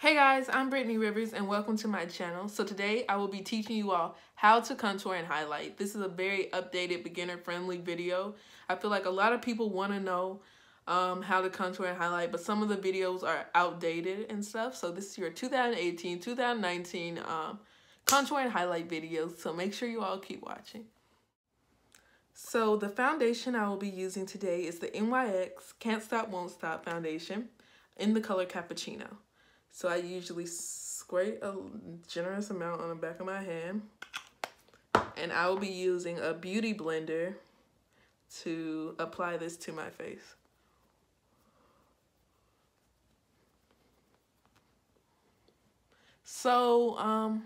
Hey guys, I'm Brittney Rivers and welcome to my channel. So today I will be teaching you all how to contour and highlight. This is a very updated beginner friendly video. I feel like a lot of people want to know how to contour and highlight, but some of the videos are outdated and stuff. So this is your 2018, 2019 contour and highlight videos. So make sure you all keep watching. So the foundation I will be using today is the NYX Can't Stop Won't Stop foundation in the color Cappuccino. So I usually spray a generous amount on the back of my hand. And I will be using a beauty blender to apply this to my face. So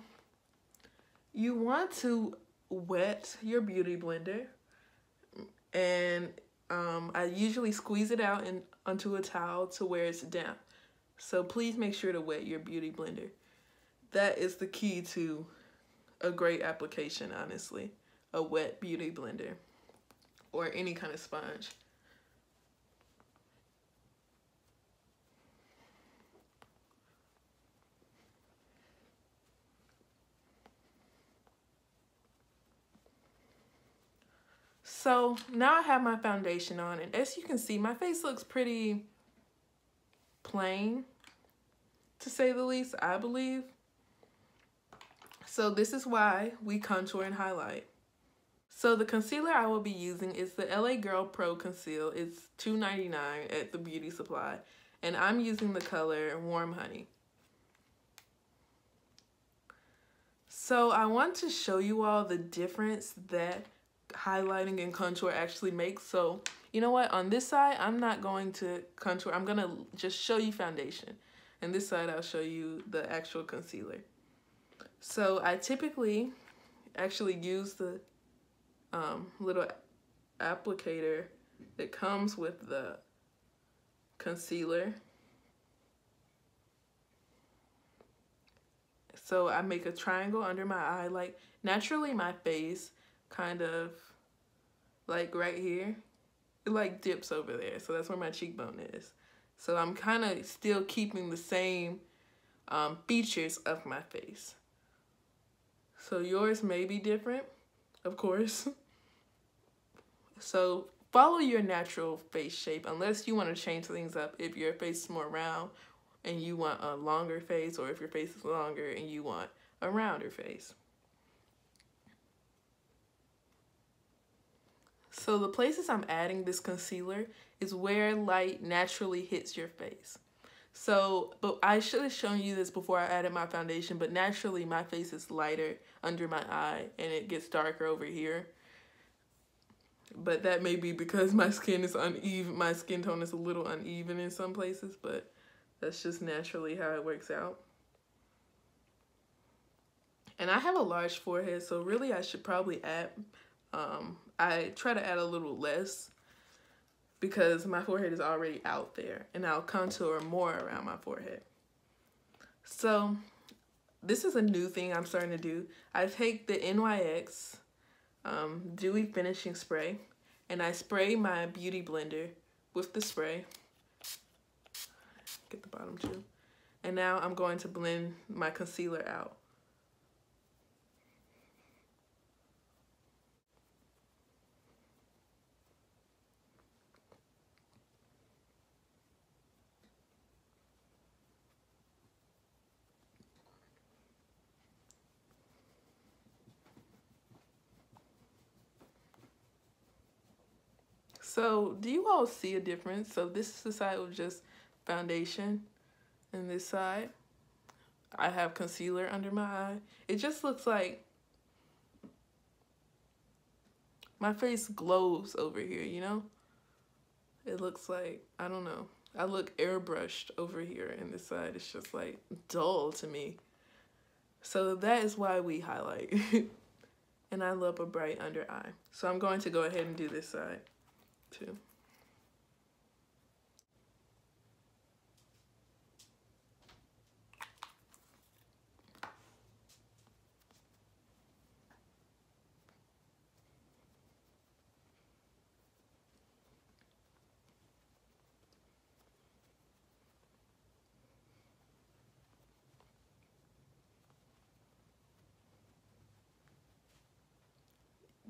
you want to wet your beauty blender, and I usually squeeze it out onto a towel to where it's damp. So please make sure to wet your beauty blender. That is the key to a great application, honestly. A wet beauty blender or any kind of sponge. So now I have my foundation on, and as you can see, my face looks pretty plain, to say the least, I believe. So this is why we contour and highlight. So the concealer I will be using is the LA Girl Pro Conceal. It's $2.99 at the beauty supply, and I'm using the color Warm Honey. So I want to show you all the difference that highlighting and contour actually makes. So you know what, on this side I'm not going to contour, I'm gonna just show you foundation, and this side I'll show you the actual concealer. So I typically actually use the little applicator that comes with the concealer. So I make a triangle under my eye. Like naturally my face kind of like right here, it like dips over there. So that's where my cheekbone is. So I'm kind of still keeping the same features of my face. So yours may be different, of course. So follow your natural face shape unless you want to change things up. If your face is more round and you want a longer face, or if your face is longer and you want a rounder face. So the places I'm adding this concealer is where light naturally hits your face. So, but I should have shown you this before I added my foundation, but naturally my face is lighter under my eye and it gets darker over here. But that may be because my skin is uneven, my skin tone is a little uneven in some places, but that's just naturally how it works out. And I have a large forehead, so really I should probably add, I try to add a little less because my forehead is already out there, and I'll contour more around my forehead. So this is a new thing I'm starting to do. I take the NYX Dewy finishing spray, and I spray my beauty blender with the spray. Get the bottom too. And now I'm going to blend my concealer out. So do you all see a difference? So this is the side with just foundation, and this side I have concealer under my eye. It just looks like my face glows over here, you know? It looks like, I don't know, I look airbrushed over here, and this side is just like dull to me. So that is why we highlight. And I love a bright under eye. So I'm going to go ahead and do this side too.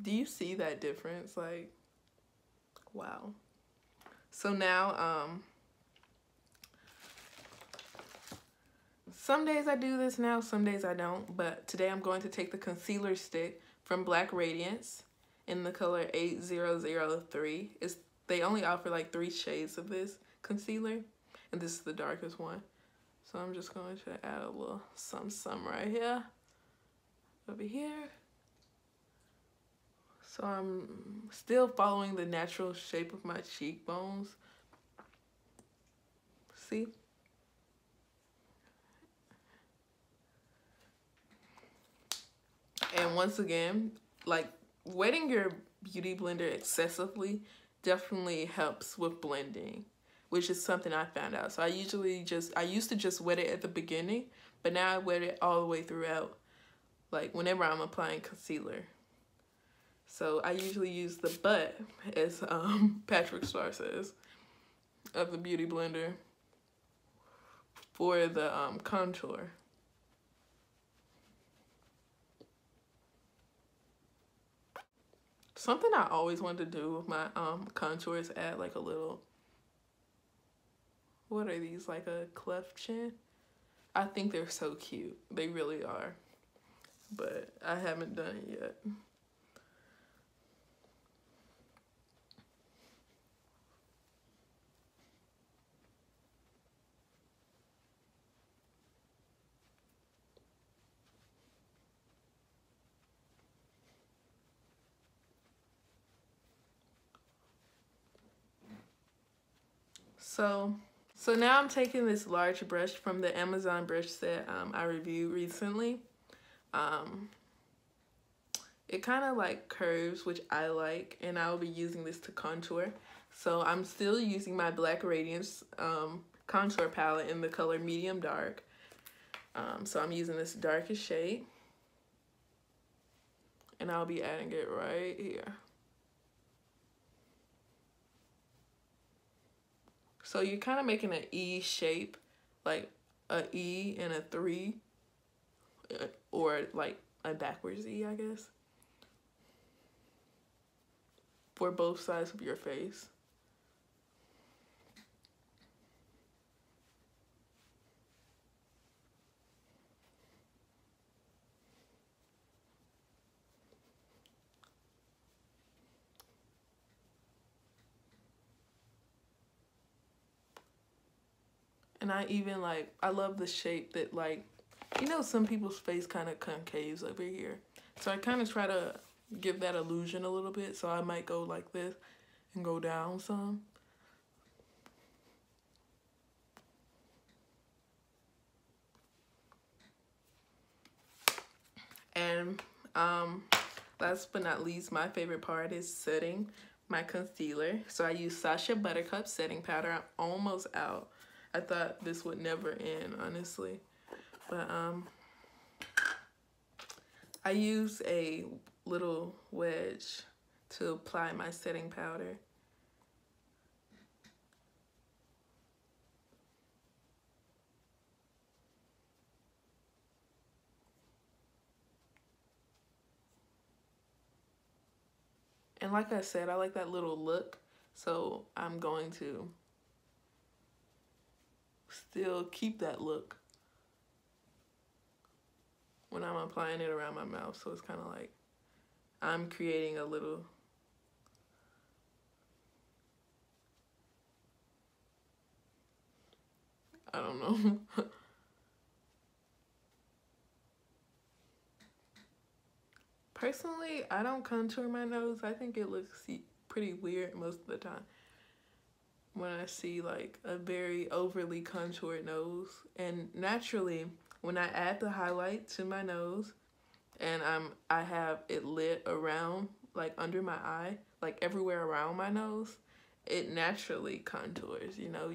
Do you see that difference? Like, wow. So now, some days I do this now, some days I don't. But today I'm going to take the concealer stick from Black Radiance in the color 8003. They only offer like 3 shades of this concealer, and this is the darkest one. So I'm just going to add a little some right here, over here. So I'm still following the natural shape of my cheekbones. See? And once again, like, wetting your beauty blender excessively definitely helps with blending, which is something I found out. So I used to just wet it at the beginning, but now I wet it all the way throughout, like whenever I'm applying concealer. So I usually use the butt, as Patrick Starr says, of the beauty blender for the contour. Something I always wanted to do with my contour is add like a little, what are these, like a cleft chin? I think they're so cute. They really are. But I haven't done it yet. So now I'm taking this large brush from the Amazon brush set I reviewed recently. It kind of like curves, which I like, and I'll be using this to contour. So I'm still using my Black Radiance contour palette in the color medium dark. So I'm using this darkest shade, and I'll be adding it right here. So you're kind of making an E shape, like a E and a 3, or like a backwards E, I guess, for both sides of your face. And I even like, I love the shape that, like, you know, some people's face kind of concaves over here. So I kind of try to give that illusion a little bit. So I might go like this and go down some. And last but not least, my favorite part is setting my concealer. So I use Sacha Buttercup setting powder. I'm almost out. I thought this would never end, honestly. But I use a little wedge to apply my setting powder. And like I said, I like that little look, so I'm going to still keep that look when I'm applying it around my mouth. So it's kind of like I'm creating a little I don't know. Personally, I don't contour my nose. I think it looks pretty weird most of the time when I see like a very overly contoured nose. And naturally, when I add the highlight to my nose and I have it lit around, like under my eye, like everywhere around my nose, it naturally contours, you know.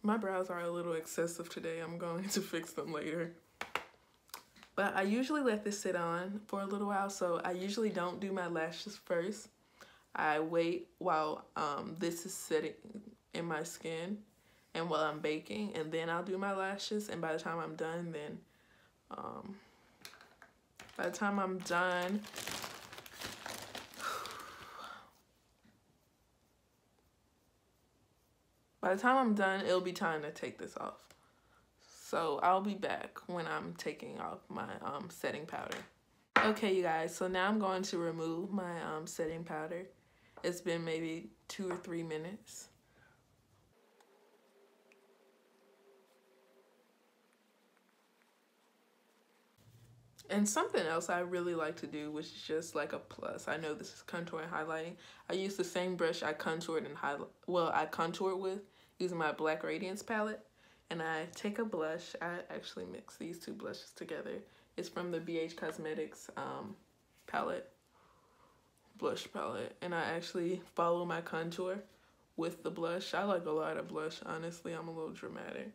My brows are a little excessive today. I'm going to fix them later. But I usually let this sit on for a little while, so I usually don't do my lashes first. I wait while this is sitting in my skin and while I'm baking, and then I'll do my lashes, and by the time I'm done, then By the time I'm done, it'll be time to take this off. So I'll be back when I'm taking off my setting powder. Okay, you guys, so now I'm going to remove my setting powder. It's been maybe 2 or 3 minutes. And something else I really like to do, which is just like a plus. I know this is contour and highlighting. I use the same brush I contoured and I contoured with using my black Radiance palette. And I take a blush. I actually mix these two blushes together. It's from the Bhcosmetics blush palette. And I actually follow my contour with the blush. I like a lot of blush, honestly. I'm a little dramatic.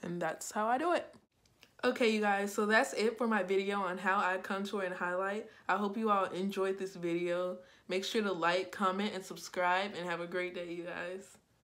And that's how I do it. Okay, you guys, so that's it for my video on how I contour and highlight. I hope you all enjoyed this video. Make sure to like, comment, and subscribe, and have a great day, you guys.